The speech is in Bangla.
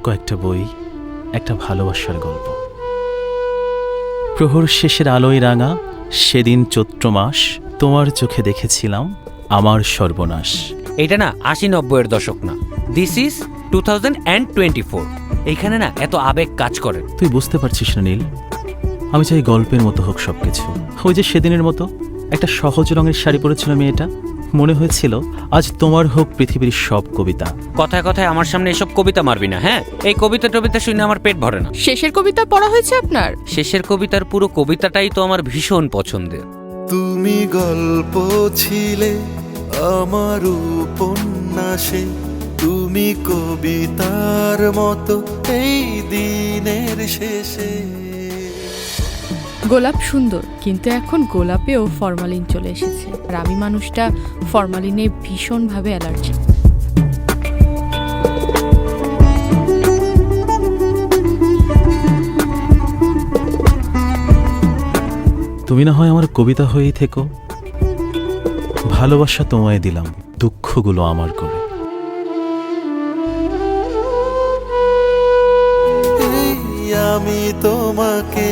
কয়েকটা বই, একটা ভালোবাসার গল্প। প্রহর শেষের আলোয় রাঙা সেদিন চৈত্র মাস, তোমার চোখে দেখেছিলাম আমার সর্বনাশ। এটা না ৮০-৯০-এর দশক না, দিস ইজ 2024। এইখানে না এত আবেগ কাজ করে। তুই বুঝতে পারছিস না নীল, আমি চাই গল্পের মতো হোক সবকিছু। ওই যে সেদিনের মতো একটা সহজ রঙের শাড়ি পরেছিল মেয়েটা, মনে হয়েছিল আজ তোমার হোক পৃথিবীর সব কবিতা। কথায় কথায় আমার সামনে এসব কবিতা মারবি না, হ্যাঁ? এই কবিতা টবিতা শুনে আমার পেট ভরে না। শেষের কবিতা পড়া হয়েছে আপনার? শেষের কবিতার পুরো কবিতাটাই তো আমার ভীষণ পছন্দের। তুমি গল্প ছিলে আমার উপন্যাসে, তুমি কবিতার মতো এই দিনের শেষে। গোলাপ সুন্দর, কিন্তু এখন গোলাপেও ফরমালিন চলে এসেছে, আর আমি মানুষটা ফরমালিনে ভীষণভাবে অ্যালার্জি। তুমি না হয় আমার কবিতা হয়েই থেকো, ভালোবাসা তোমায় দিলাম, দুঃখগুলো আমার করে। এই আমি তোমাকে